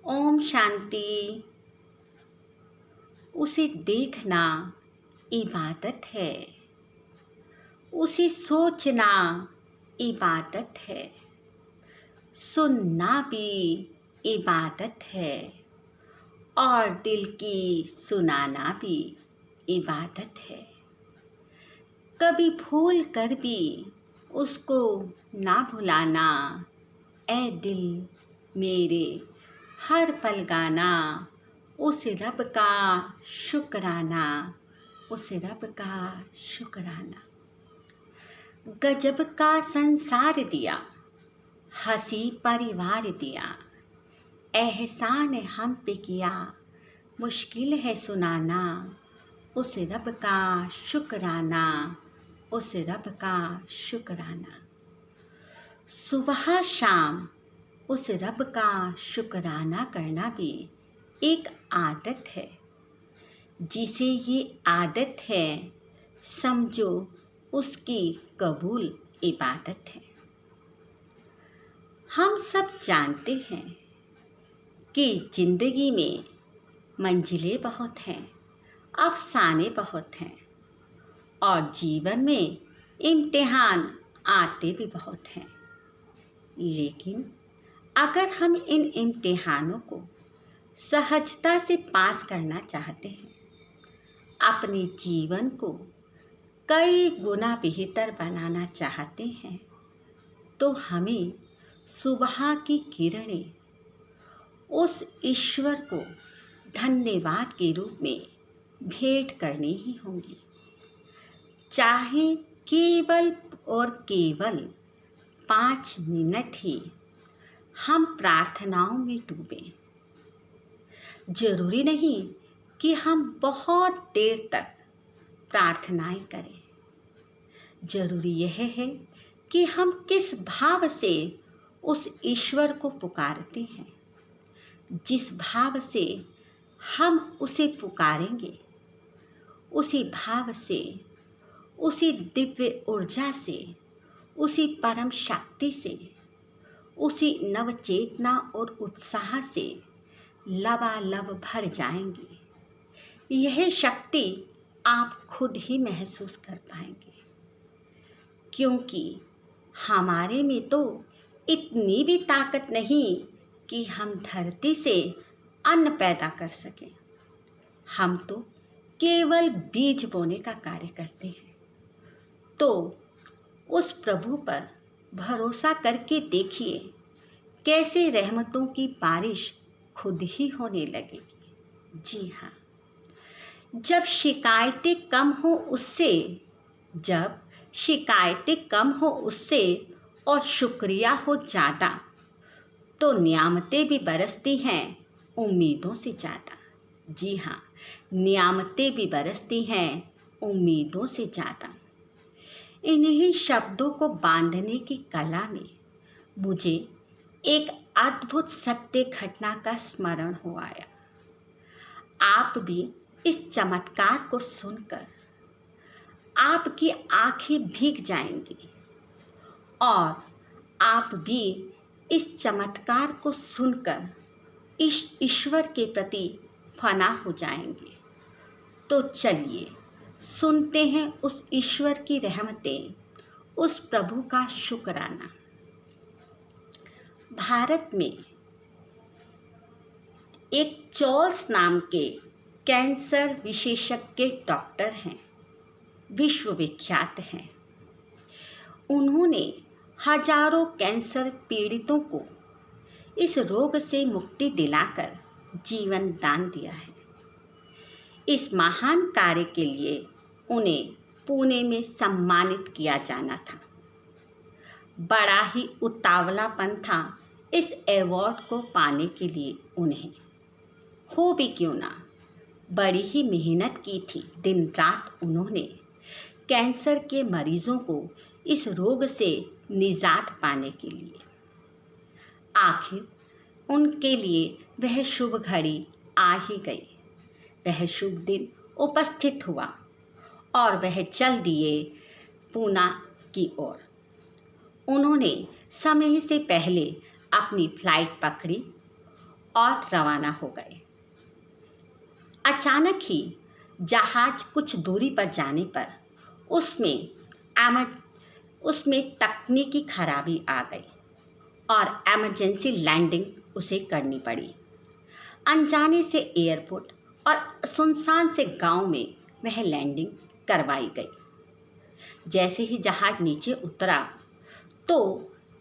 ओम शांति। उसे देखना इबादत है, उसे सोचना इबादत है, सुनना भी इबादत है और दिल की सुनाना भी इबादत है। कभी भूल कर भी उसको ना भुलाना, ऐ दिल मेरे हर पल गाना, उस रब का शुक्राना, उस रब का शुक्राना। गजब का संसार दिया, हंसी परिवार दिया, एहसान हम पे किया, मुश्किल है सुनाना, उस रब का शुक्राना, उस रब का शुक्राना। सुबह शाम उस रब का शुक्राना करना भी एक आदत है। जिसे ये आदत है, समझो उसकी कबूल इबादत है। हम सब जानते हैं कि जिंदगी में मंजिलें बहुत हैं, अफसाने बहुत हैं और जीवन में इम्तिहान आते भी बहुत हैं। लेकिन अगर हम इन इम्तिहानों को सहजता से पास करना चाहते हैं, अपने जीवन को कई गुना बेहतर बनाना चाहते हैं, तो हमें सुबह की किरणें उस ईश्वर को धन्यवाद के रूप में भेंट करनी ही होंगी। चाहे केवल और केवल 5 मिनट ही हम प्रार्थनाओं में डूबें। जरूरी नहीं कि हम बहुत देर तक प्रार्थनाएं करें। जरूरी यह है कि हम किस भाव से उस ईश्वर को पुकारते हैं। जिस भाव से हम उसे पुकारेंगे, उसी भाव से, उसी दिव्य ऊर्जा से, उसी परम शक्ति से, उसी नवचेतना और उत्साह से लबालब भर जाएंगे। यह शक्ति आप खुद ही महसूस कर पाएंगे, क्योंकि हमारे में तो इतनी भी ताकत नहीं कि हम धरती से अन्न पैदा कर सकें। हम तो केवल बीज बोने का कार्य करते हैं। तो उस प्रभु पर भरोसा करके देखिए, कैसे रहमतों की बारिश खुद ही होने लगेगी। जी हाँ, जब शिकायतें कम हो उससे, जब शिकायतें कम हो उससे और शुक्रिया हो ज़्यादा, तो नियामतें भी बरसती हैं उम्मीदों से ज़्यादा। जी हाँ, नियामतें भी बरसती हैं उम्मीदों से ज़्यादा। इन्हीं शब्दों को बांधने की कला में मुझे एक अद्भुत सत्य घटना का स्मरण हो आया। आप भी इस चमत्कार को सुनकर आपकी आंखें भीग जाएंगी और आप भी इस चमत्कार को सुनकर इस ईश्वर के प्रति फना हो जाएंगे। तो चलिए सुनते हैं उस ईश्वर की रहमतें, उस प्रभु का शुक्राना। भारत में एक चार्ल्स नाम के कैंसर विशेषज्ञ डॉक्टर हैं, विश्वविख्यात हैं। उन्होंने हजारों कैंसर पीड़ितों को इस रोग से मुक्ति दिलाकर जीवन दान दिया है। इस महान कार्य के लिए उन्हें पुणे में सम्मानित किया जाना था। बड़ा ही उतावलापन था इस अवार्ड को पाने के लिए उन्हें। हो भी क्यों ना, बड़ी ही मेहनत की थी। दिन रात उन्होंने कैंसर के मरीजों को इस रोग से निजात पाने के लिए। आखिर उनके लिए वह शुभ घड़ी आ ही गई। वह शुभ दिन उपस्थित हुआ और वह चल दिए पूना की ओर। उन्होंने समय से पहले अपनी फ्लाइट पकड़ी और रवाना हो गए। अचानक ही जहाज कुछ दूरी पर जाने पर उसमें तकनीकी खराबी आ गई और इमरजेंसी लैंडिंग उसे करनी पड़ी। अनजाने से एयरपोर्ट और सुनसान से गांव में वह लैंडिंग करवाई गई। जैसे ही जहाज नीचे उतरा तो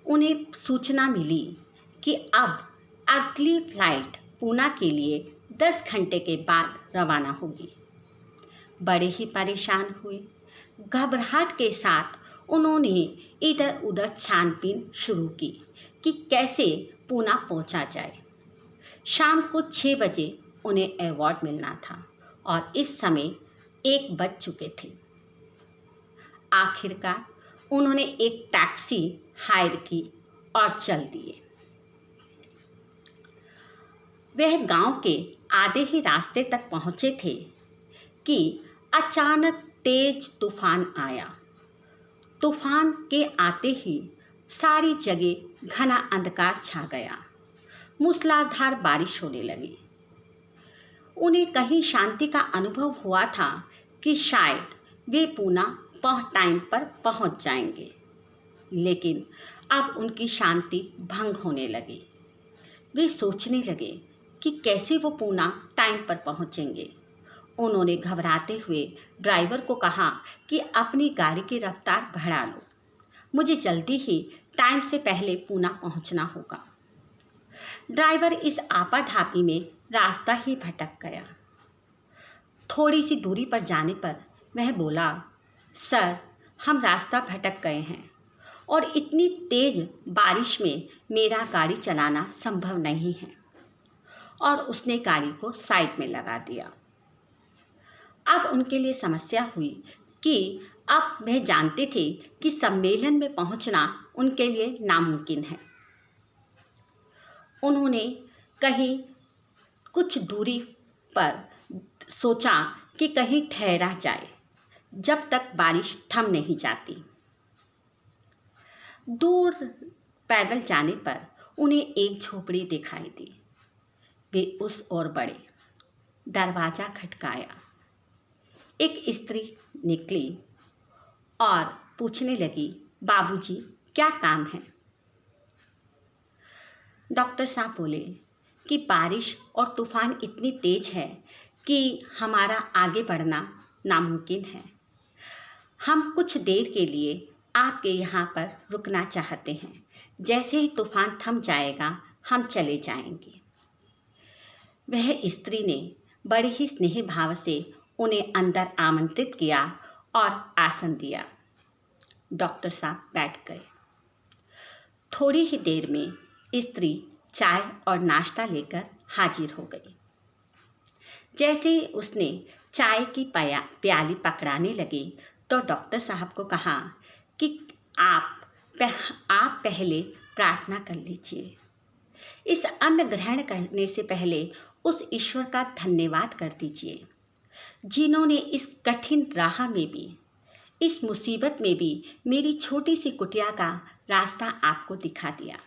उन्हें सूचना मिली कि अब अगली फ्लाइट पूना के लिए 10 घंटे के बाद रवाना होगी। बड़े ही परेशान हुए। घबराहट के साथ उन्होंने इधर उधर छानबीन शुरू की कि कैसे पूना पहुंचा जाए। शाम को 6 बजे उन्हें अवार्ड मिलना था और इस समय 1 बज चुके थे। आखिरकार उन्होंने एक टैक्सी हायर की और चल दिए। वह गांव के आधे ही रास्ते तक पहुंचे थे कि अचानक तेज तूफान आया। तूफान के आते ही सारी जगह घना अंधकार छा गया। मूसलाधार बारिश होने लगी। उन्हें कहीं शांति का अनुभव हुआ था कि शायद वे पूना टाइम पर पहुंच जाएंगे, लेकिन अब उनकी शांति भंग होने लगी। वे सोचने लगे कि कैसे वो पूना टाइम पर पहुंचेंगे। उन्होंने घबराते हुए ड्राइवर को कहा कि अपनी गाड़ी की रफ्तार बढ़ा लो, मुझे जल्दी ही टाइम से पहले पूना पहुंचना होगा। ड्राइवर इस आपाधापी में रास्ता ही भटक गया। थोड़ी सी दूरी पर जाने पर वह बोला, सर, हम रास्ता भटक गए हैं और इतनी तेज बारिश में मेरा गाड़ी चलाना संभव नहीं है। और उसने गाड़ी को साइड में लगा दिया। अब उनके लिए समस्या हुई कि अब वह जानते थे कि सम्मेलन में पहुंचना उनके लिए नामुमकिन है। उन्होंने कहीं कुछ दूरी पर सोचा कि कहीं ठहरा जाए जब तक बारिश थम नहीं जाती। दूर पैदल जाने पर उन्हें एक झोपड़ी दिखाई दी। वे उस ओर बढ़े। दरवाज़ा खटकाया। एक स्त्री निकली और पूछने लगी, बाबूजी, क्या काम है? डॉक्टर साहब बोले कि बारिश और तूफान इतनी तेज है कि हमारा आगे बढ़ना नामुमकिन है। हम कुछ देर के लिए आपके यहाँ पर रुकना चाहते हैं। जैसे ही तूफान थम जाएगा हम चले जाएंगे। वह स्त्री ने बड़े ही स्नेह भाव से उन्हें अंदर आमंत्रित किया और आसन दिया। डॉक्टर साहब बैठ गए। थोड़ी ही देर में स्त्री चाय और नाश्ता लेकर हाजिर हो गई। जैसे ही उसने चाय की प्याली पकड़ाने लगी तो डॉक्टर साहब को कहा कि आप पहले प्रार्थना कर लीजिए। इस अन्न ग्रहण करने से पहले उस ईश्वर का धन्यवाद कर दीजिए जिन्होंने इस कठिन राह में भी, इस मुसीबत में भी मेरी छोटी सी कुटिया का रास्ता आपको दिखा दिया।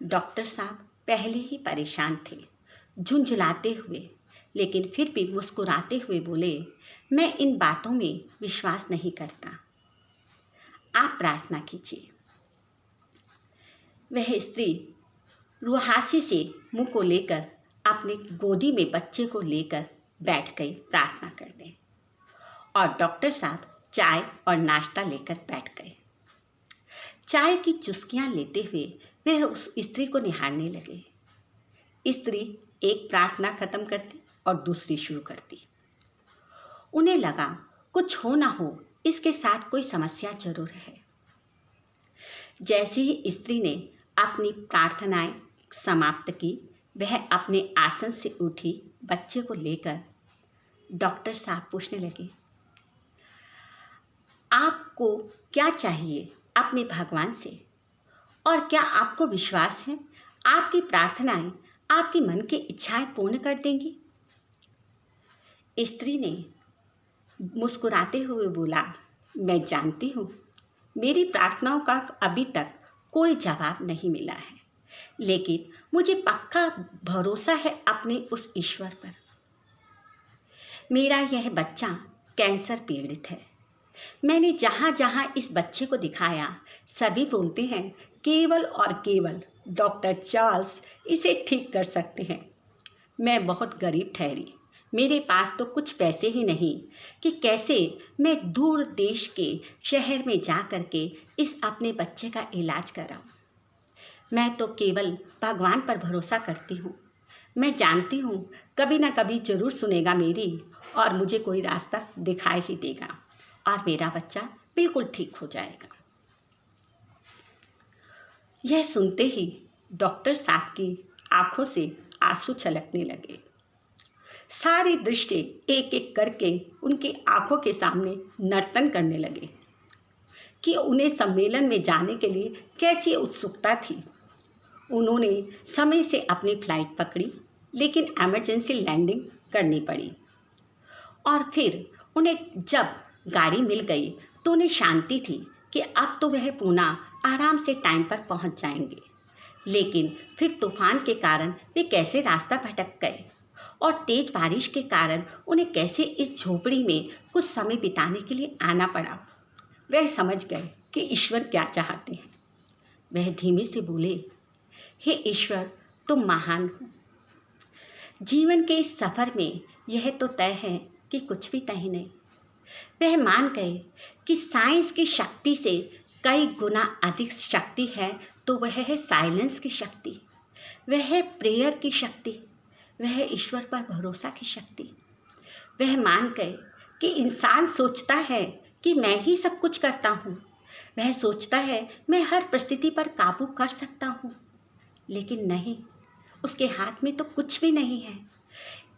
डॉक्टर साहब पहले ही परेशान थे, झुंझलाते हुए, लेकिन फिर भी मुस्कुराते हुए बोले, मैं इन बातों में विश्वास नहीं करता, आप प्रार्थना कीजिए। वह स्त्री रुहासी से मुंह को लेकर अपने गोदी में बच्चे को लेकर बैठ गई प्रार्थना करने, और डॉक्टर साहब चाय और नाश्ता लेकर बैठ गए। चाय की चुस्कियां लेते हुए वह उस स्त्री को निहारने लगे। स्त्री एक प्रार्थना खत्म करती और दूसरी शुरू करती। उन्हें लगा कुछ हो ना हो इसके साथ कोई समस्या जरूर है। जैसे ही स्त्री ने अपनी प्रार्थनाएं समाप्त की, वह अपने आसन से उठी बच्चे को लेकर। डॉक्टर साहब पूछने लगे, आपको क्या चाहिए अपने भगवान से, और क्या आपको विश्वास है आपकी प्रार्थनाएं आपकी मन की इच्छाएं पूर्ण कर देंगी? स्त्री ने मुस्कुराते हुए बोला, मैं जानती हूँ मेरी प्रार्थनाओं का अभी तक कोई जवाब नहीं मिला है, लेकिन मुझे पक्का भरोसा है अपने उस ईश्वर पर। मेरा यह बच्चा कैंसर पीड़ित है। मैंने जहाँ जहाँ इस बच्चे को दिखाया, सभी बोलते हैं केवल और केवल डॉक्टर चार्ल्स इसे ठीक कर सकते हैं। मैं बहुत गरीब ठहरी। मेरे पास तो कुछ पैसे ही नहीं कि कैसे मैं दूर देश के शहर में जा कर के इस अपने बच्चे का इलाज कराऊं। मैं तो केवल भगवान पर भरोसा करती हूँ। मैं जानती हूँ कभी ना कभी जरूर सुनेगा मेरी और मुझे कोई रास्ता दिखाई ही देगा और मेरा बच्चा बिल्कुल ठीक हो जाएगा। यह सुनते ही डॉक्टर साहब की आंखों से आंसू छलकने लगे। सारी दृष्टि एक एक करके उनकी आंखों के सामने नर्तन करने लगे कि उन्हें सम्मेलन में जाने के लिए कैसी उत्सुकता थी। उन्होंने समय से अपनी फ्लाइट पकड़ी, लेकिन इमरजेंसी लैंडिंग करनी पड़ी। और फिर उन्हें जब गाड़ी मिल गई तो उन्हें शांति थी कि अब तो वह पूना आराम से टाइम पर पहुंच जाएंगे। लेकिन फिर तूफान के कारण वे कैसे रास्ता भटक गए और तेज बारिश के कारण उन्हें कैसे इस झोपड़ी में कुछ समय बिताने के लिए आना पड़ा। वह समझ गए कि ईश्वर क्या चाहते हैं। वह धीमे से बोले, हे ईश्वर, तुम महान हो। जीवन के इस सफ़र में यह तो तय है कि कुछ भी तय नहीं। वह मान गए कि साइंस की शक्ति से कई गुना अधिक शक्ति है, तो वह है साइलेंस की शक्ति, वह है प्रेयर की शक्ति, वह है ईश्वर पर भरोसा की शक्ति। वह मान गए कि इंसान सोचता है कि मैं ही सब कुछ करता हूँ। वह सोचता है मैं हर परिस्थिति पर काबू कर सकता हूँ, लेकिन नहीं, उसके हाथ में तो कुछ भी नहीं है।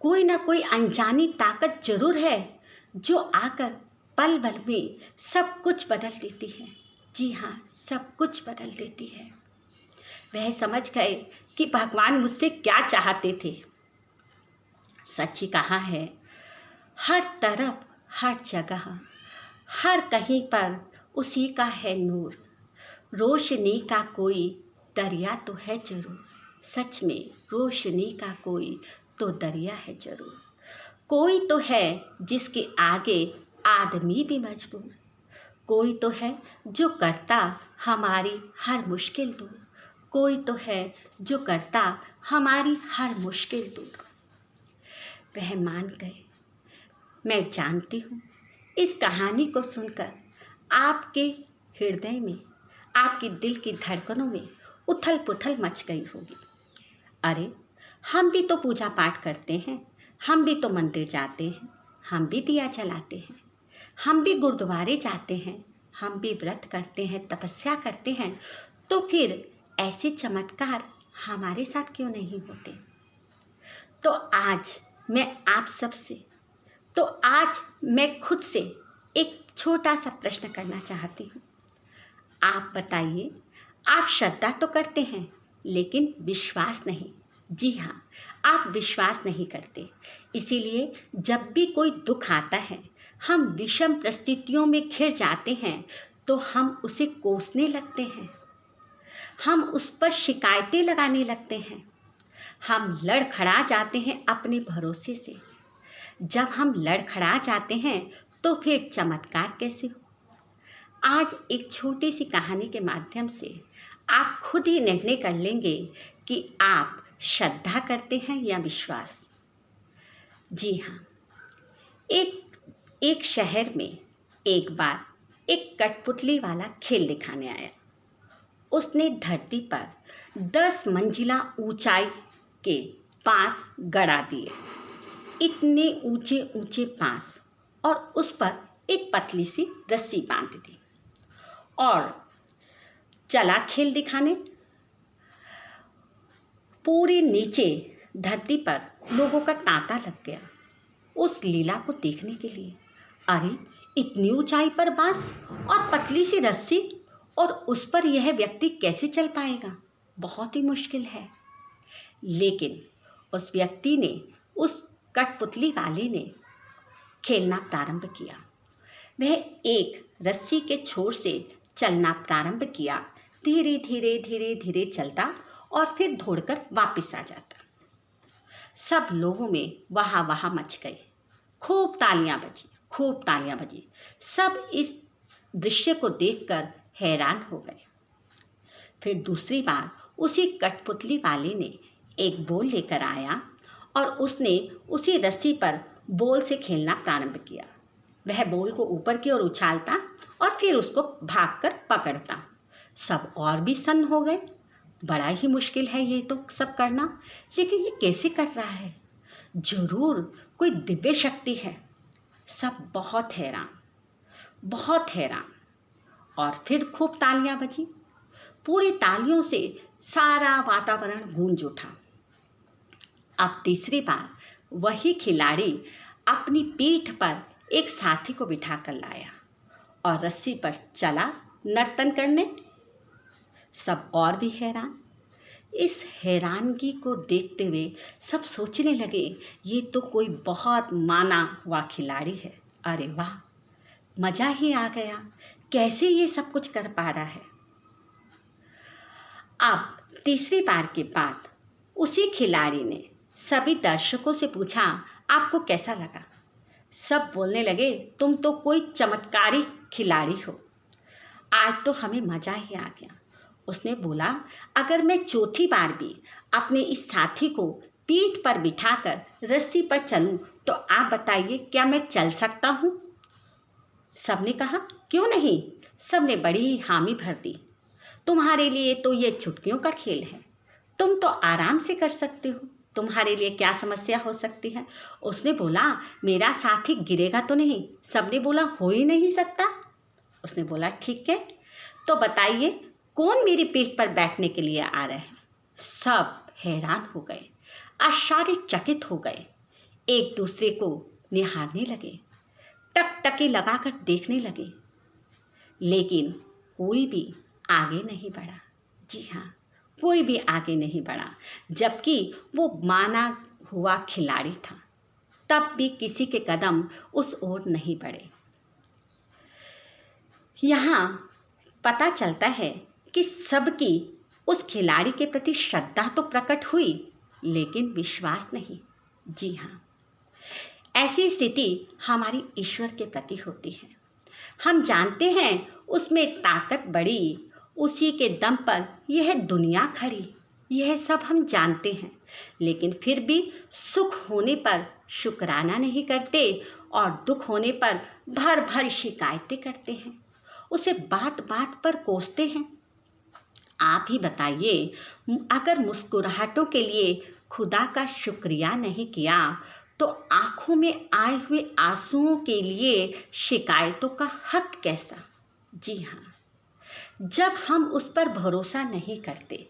कोई ना कोई अनजानी ताकत जरूर है जो आकर पल भर में सब कुछ बदल देती है। जी हाँ, सब कुछ बदल देती है। वह समझ गए कि भगवान मुझसे क्या चाहते थे। सच ही कहा है, हर तरफ, हर जगह, हर कहीं पर उसी का है नूर। रोशनी का कोई दरिया तो है जरूर। सच में रोशनी का कोई तो दरिया है जरूर। कोई तो है जिसके आगे आदमी भी मजबूर। कोई तो है जो करता हमारी हर मुश्किल दूर। कोई तो है जो करता हमारी हर मुश्किल दूर। वह मान गए। मैं जानती हूँ इस कहानी को सुनकर आपके हृदय में, आपके दिल की धड़कनों में उथल पुथल मच गई होगी। अरे, हम भी तो पूजा पाठ करते हैं, हम भी तो मंदिर जाते हैं, हम भी दिया जलाते हैं, हम भी गुरुद्वारे जाते हैं, हम भी व्रत करते हैं, तपस्या करते हैं, तो फिर ऐसे चमत्कार हमारे साथ क्यों नहीं होते? तो आज मैं खुद से एक छोटा सा प्रश्न करना चाहती हूँ। आप बताइए, आप श्रद्धा तो करते हैं लेकिन विश्वास नहीं। जी हाँ, आप विश्वास नहीं करते। इसीलिए जब भी कोई दुख आता है, हम विषम परिस्थितियों में घिर जाते हैं तो हम उसे कोसने लगते हैं, हम उस पर शिकायतें लगाने लगते हैं, हम लड़खड़ा जाते हैं अपने भरोसे से। जब हम लड़खड़ा जाते हैं तो फिर चमत्कार कैसे हो? आज एक छोटी सी कहानी के माध्यम से आप खुद ही निर्णय कर लेंगे कि आप श्रद्धा करते हैं या विश्वास। जी हाँ, एक शहर में एक बार एक कठपुतली वाला खेल दिखाने आया। उसने धरती पर 10 मंजिला ऊंचाई के बांस गड़ा दिए, इतने ऊंचे ऊंचे बांस, और उस पर एक पतली सी रस्सी बांध दी और चला खेल दिखाने। पूरे नीचे धरती पर लोगों का तांता लग गया उस लीला को देखने के लिए। अरे, इतनी ऊंचाई पर बांस और पतली सी रस्सी, और उस पर यह व्यक्ति कैसे चल पाएगा? बहुत ही मुश्किल है। लेकिन उस व्यक्ति ने, उस कठपुतली वाले ने खेलना प्रारंभ किया। वह एक रस्सी के छोर से चलना प्रारंभ किया। धीरे धीरे धीरे धीरे चलता और फिर दौड़कर वापस आ जाता। सब लोगों में वाह वाह मच गई, खूब तालियां बजी, खूब तालियां बजी। सब इस दृश्य को देखकर हैरान हो गए। फिर दूसरी बार उसी कठपुतली वाले ने एक बॉल लेकर आया और उसने उसी रस्सी पर बॉल से खेलना प्रारंभ किया। वह बॉल को ऊपर की ओर उछालता और फिर उसको भागकर पकड़ता। सब और भी सन्न हो गए। बड़ा ही मुश्किल है ये तो सब करना, लेकिन ये कैसे कर रहा है? जरूर कोई दिव्य शक्ति है। सब बहुत हैरान, बहुत हैरान। और फिर खूब तालियां बजी। पूरी तालियों से सारा वातावरण गूंज उठा। अब तीसरी बार वही खिलाड़ी अपनी पीठ पर एक साथी को बिठाकर लाया और रस्सी पर चला नर्तन करने। सब और भी हैरान। इस हैरानगी को देखते हुए सब सोचने लगे, ये तो कोई बहुत माना हुआ खिलाड़ी है। अरे वाह, मजा ही आ गया, कैसे ये सब कुछ कर पा रहा है। अब तीसरी बार के बाद उसी खिलाड़ी ने सभी दर्शकों से पूछा, आपको कैसा लगा? सब बोलने लगे, तुम तो कोई चमत्कारी खिलाड़ी हो, आज तो हमें मजा ही आ गया। उसने बोला, अगर मैं चौथी बार भी अपने इस साथी को पीठ पर बिठाकर रस्सी पर चलूं तो आप बताइए, क्या मैं चल सकता हूं? सबने कहा, क्यों नहीं। सबने बड़ी ही हामी भर दी। तुम्हारे लिए तो ये चुटकियों का खेल है, तुम तो आराम से कर सकते हो, तुम्हारे लिए क्या समस्या हो सकती है? उसने बोला, मेरा साथी गिरेगा तो नहीं? सबने बोला, हो ही नहीं सकता। उसने बोला, ठीक है, तो बताइए कौन मेरी पीठ पर बैठने के लिए आ रहे हैं? सब हैरान हो गए, आश्चर्यचकित हो गए, एक दूसरे को निहारने लगे, टकटकी लगाकर देखने लगे, लेकिन कोई भी आगे नहीं बढ़ा। जी हाँ, कोई भी आगे नहीं बढ़ा, जबकि वो माना हुआ खिलाड़ी था। तब भी किसी के कदम उस ओर नहीं बढ़े। यहाँ पता चलता है कि सबकी उस खिलाड़ी के प्रति श्रद्धा तो प्रकट हुई, लेकिन विश्वास नहीं। जी हाँ, ऐसी स्थिति हमारी ईश्वर के प्रति होती है। हम जानते हैं उसमें ताकत बड़ी, उसी के दम पर यह दुनिया खड़ी, यह सब हम जानते हैं, लेकिन फिर भी सुख होने पर शुक्राना नहीं करते और दुख होने पर भर भर शिकायतें करते हैं, उसे बात बात पर कोसते हैं। आप ही बताइए, अगर मुस्कुराहटों के लिए खुदा का शुक्रिया नहीं किया तो आंखों में आए हुए आंसुओं के लिए शिकायतों का हक कैसा? जी हाँ, जब हम उस पर भरोसा नहीं करते,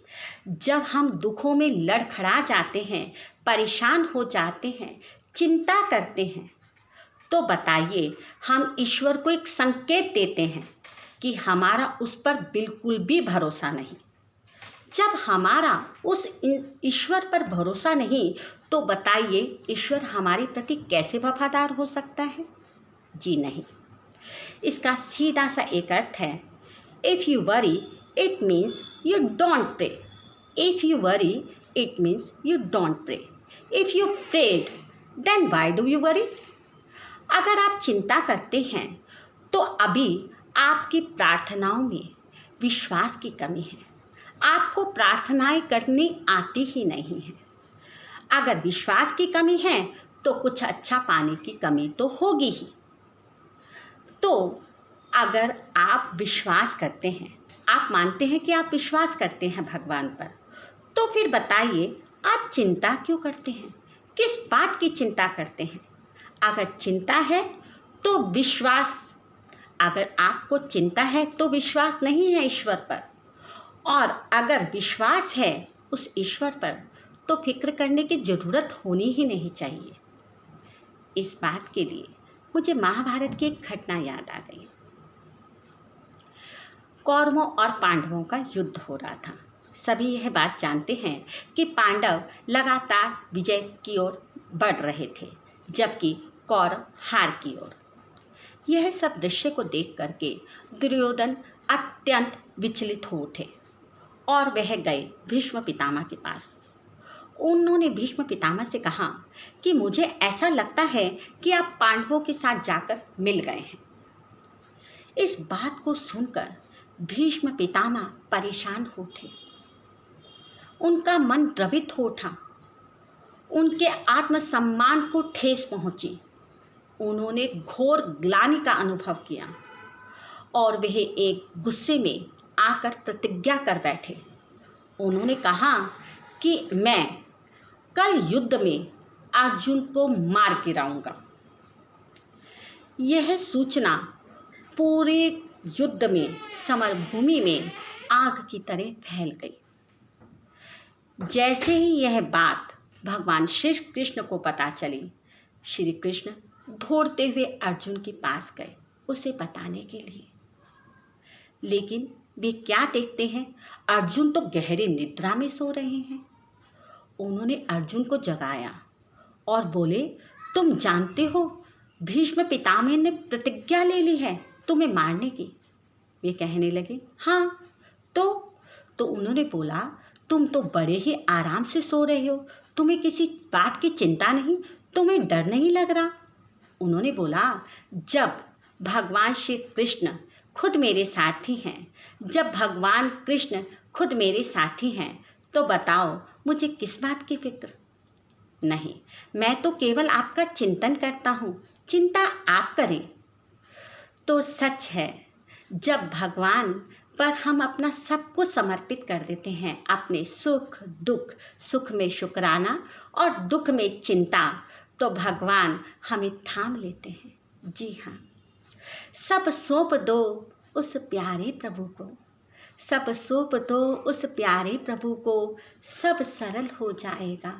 जब हम दुखों में लड़खड़ा जाते हैं, परेशान हो जाते हैं, चिंता करते हैं, तो बताइए हम ईश्वर को एक संकेत देते हैं कि हमारा उस पर बिल्कुल भी भरोसा नहीं। जब हमारा उस ईश्वर पर भरोसा नहीं, तो बताइए ईश्वर हमारे प्रति कैसे वफादार हो सकता है? जी नहीं। इसका सीधा सा एक अर्थ है, if you worry it means you don't pray, if you worry it means you don't pray, if you prayed then why do you worry? अगर आप चिंता करते हैं तो अभी आपकी प्रार्थनाओं में विश्वास की कमी है, आपको प्रार्थनाएं करनी आती ही नहीं है। अगर विश्वास की कमी है तो कुछ अच्छा पाने की कमी तो होगी ही। तो अगर आप विश्वास करते हैं, आप मानते हैं कि आप विश्वास करते हैं भगवान पर, तो फिर बताइए आप चिंता क्यों करते हैं? किस बात की चिंता करते हैं? अगर चिंता है तो विश्वास, अगर आपको चिंता है तो विश्वास नहीं है ईश्वर पर, और अगर विश्वास है उस ईश्वर पर तो फिक्र करने की ज़रूरत होनी ही नहीं चाहिए। इस बात के लिए मुझे महाभारत की एक घटना याद आ गई। कौरवों और पांडवों का युद्ध हो रहा था। सभी यह बात जानते हैं कि पांडव लगातार विजय की ओर बढ़ रहे थे, जबकि कौरव हार की ओर। यह सब दृश्य को देख करके दुर्योधन अत्यंत विचलित हो उठे और वह गए भीष्म पितामह के पास। उन्होंने भीष्म पितामह से कहा कि मुझे ऐसा लगता है कि आप पांडवों के साथ जाकर मिल गए हैं। इस बात को सुनकर भीष्म पितामह परेशान हो उठे। उनका मन द्रवित हो उठा। उनके आत्मसम्मान को ठेस पहुंची। उन्होंने घोर ग्लानि का अनुभव किया और वह एक गुस्से में आकर प्रतिज्ञा कर बैठे। उन्होंने कहा कि मैं कल युद्ध में अर्जुन को मार गिराऊंगा। यह सूचना पूरे युद्ध में, समरभूमि में आग की तरह फैल गई। जैसे ही यह बात भगवान श्री कृष्ण को पता चली, श्री कृष्ण दौड़ते हुए अर्जुन के पास गए उसे बताने के लिए। लेकिन वे क्या देखते हैं, अर्जुन तो गहरी निद्रा में सो रहे हैं। उन्होंने अर्जुन को जगाया और बोले, तुम जानते हो भीष्म पितामह ने प्रतिज्ञा ले ली है तुम्हें मारने की। वे कहने लगे, हाँ तो उन्होंने बोला, तुम तो बड़े ही आराम से सो रहे हो, तुम्हें किसी बात की चिंता नहीं, तुम्हें डर नहीं लग रहा। उन्होंने बोला, जब भगवान श्री कृष्ण खुद मेरे साथी हैं, जब भगवान कृष्ण खुद मेरे साथी हैं, तो बताओ मुझे किस बात की फिक्र। नहीं, मैं तो केवल आपका चिंतन करता हूँ, चिंता आप करें। तो सच है, जब भगवान पर हम अपना सब कुछ समर्पित कर देते हैं, अपने सुख दुख, सुख में शुक्राना और दुख में चिंता, तो भगवान हमें थाम लेते हैं। जी हाँ, सब सौंप दो उस प्यारे प्रभु को, सब सौंप दो उस प्यारे प्रभु को, सब सरल हो जाएगा।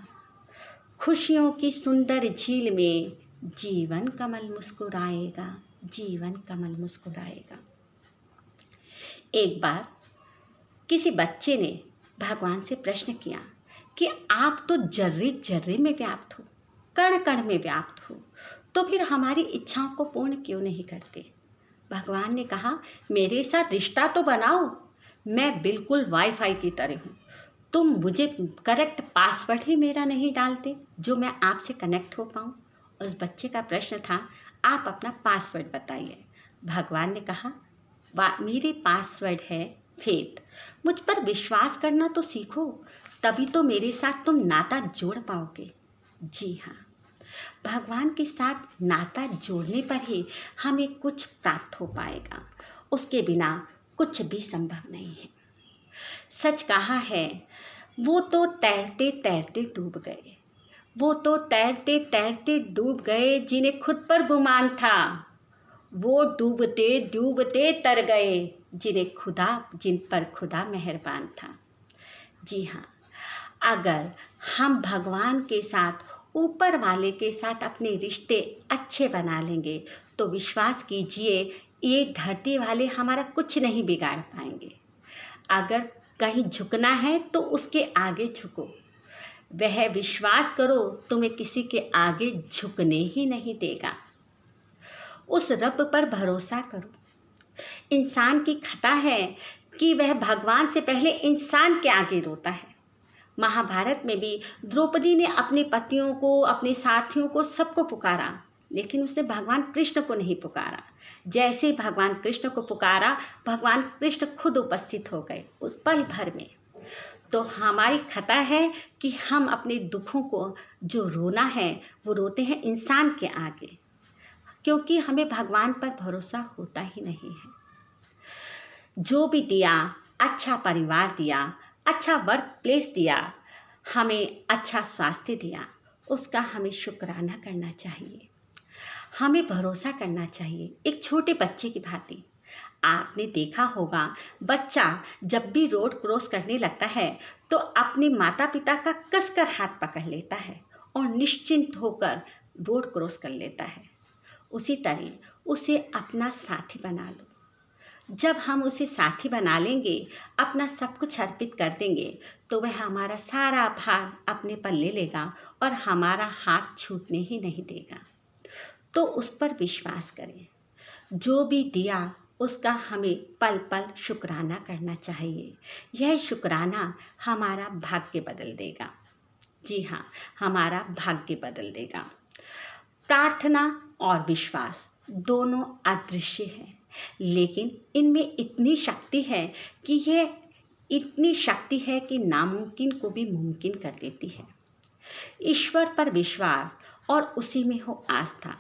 खुशियों की सुंदर झील में जीवन कमल मुस्कुराएगा, जीवन कमल मुस्कुराएगा। एक बार किसी बच्चे ने भगवान से प्रश्न किया कि आप तो जर्रे जर्रे में व्याप्त हो, कण कण में व्याप्त हो, तो फिर हमारी इच्छाओं को पूर्ण क्यों नहीं करते। भगवान ने कहा, मेरे साथ रिश्ता तो बनाओ, मैं बिल्कुल वाईफाई की तरह हूँ। तुम मुझे करेक्ट पासवर्ड ही मेरा नहीं डालते जो मैं आपसे कनेक्ट हो पाऊँ। उस बच्चे का प्रश्न था, आप अपना पासवर्ड बताइए। भगवान ने कहा, मेरे पासवर्ड है फेथ। मुझ पर विश्वास करना तो सीखो, तभी तो मेरे साथ तुम नाता जोड़ पाओगे। जी हाँ, भगवान के साथ नाता जोड़ने पर ही हमें कुछ प्राप्त हो पाएगा, उसके बिना कुछ भी संभव नहीं है। सच कहा है, वो तो तैरते तैरते डूब गए, वो तो तैरते तैरते डूब गए जिन्हें खुद पर गुमान था। वो डूबते डूबते तर गए जिन पर खुदा मेहरबान था। जी हाँ, अगर हम भगवान के साथ, ऊपर वाले के साथ अपने रिश्ते अच्छे बना लेंगे तो विश्वास कीजिए, ये धरती वाले हमारा कुछ नहीं बिगाड़ पाएंगे। अगर कहीं झुकना है तो उसके आगे झुको, वह विश्वास करो तुम्हें किसी के आगे झुकने ही नहीं देगा। उस रब पर भरोसा करो। इंसान की खता है कि वह भगवान से पहले इंसान के आगे रोता है। महाभारत में भी द्रौपदी ने अपने पतियों को, अपने साथियों को, सबको पुकारा, लेकिन उसने भगवान कृष्ण को नहीं पुकारा। जैसे ही भगवान कृष्ण को पुकारा, भगवान कृष्ण खुद उपस्थित हो गए उस पल भर में। तो हमारी खता है कि हम अपने दुखों को जो रोना है वो रोते हैं इंसान के आगे, क्योंकि हमें भगवान पर भरोसा होता ही नहीं है। जो भी दिया, अच्छा परिवार दिया, अच्छा वर्क प्लेस दिया, हमें अच्छा स्वास्थ्य दिया, उसका हमें शुक्राना करना चाहिए, हमें भरोसा करना चाहिए। एक छोटे बच्चे की भांति आपने देखा होगा, बच्चा जब भी रोड क्रॉस करने लगता है तो अपने माता पिता का कसकर हाथ पकड़ लेता है और निश्चिंत होकर रोड क्रॉस कर लेता है। उसी तरह उसे अपना साथी बना लो। जब हम उसे साथी बना लेंगे, अपना सब कुछ अर्पित कर देंगे, तो वह हमारा सारा भार अपने पर ले लेगा और हमारा हाथ छूटने ही नहीं देगा। तो उस पर विश्वास करें। जो भी दिया उसका हमें पल पल शुक्राना करना चाहिए। यह शुक्राना हमारा भाग्य बदल देगा। जी हाँ, हमारा भाग्य बदल देगा। प्रार्थना और विश्वास दोनों अदृश्य हैं, लेकिन इनमें इतनी शक्ति है कि नामुमकिन को भी मुमकिन कर देती है। ईश्वर पर विश्वास और उसी में हो आस्था।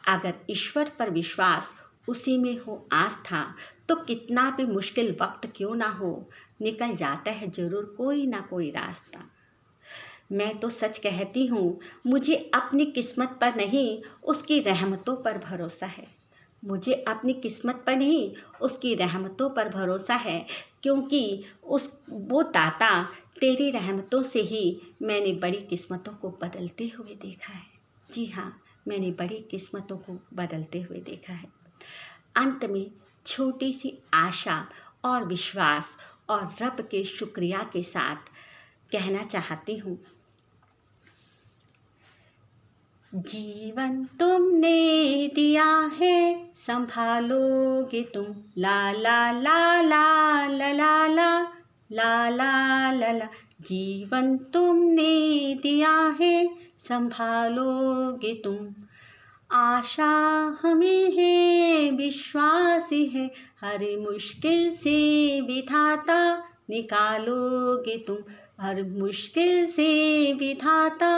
अगर ईश्वर पर विश्वास, उसी में हो आस्था, तो कितना भी मुश्किल वक्त क्यों ना हो, निकल जाता है ज़रूर कोई ना कोई रास्ता। मैं तो सच कहती हूँ, मुझे अपनी किस्मत पर नहीं, उसकी रहमतों पर भरोसा है। मुझे अपनी किस्मत पर नहीं, उसकी रहमतों पर भरोसा है, क्योंकि वो दाता, तेरी रहमतों से ही मैंने बड़ी किस्मतों को बदलते हुए देखा है। जी हाँ, मैंने बड़ी किस्मतों को बदलते हुए देखा है। अंत में छोटी सी आशा और विश्वास और रब के शुक्रिया के साथ कहना चाहती हूँ, जीवन तुमने दिया है, संभालोगे तुम, ला ला ला ला ला ला ला ला ला ला ला। जीवन तुमने दिया है, संभालोगे तुम, आशा हमें है, विश्वास है, हर मुश्किल से विधाता निकालोगे तुम, हर मुश्किल से विधाता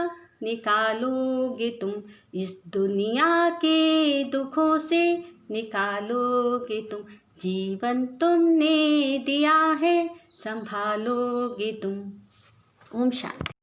निकालोगे तुम, इस दुनिया के दुखों से निकालोगे तुम, जीवन तुमने दिया है, संभालोगे तुम। ओम शांति।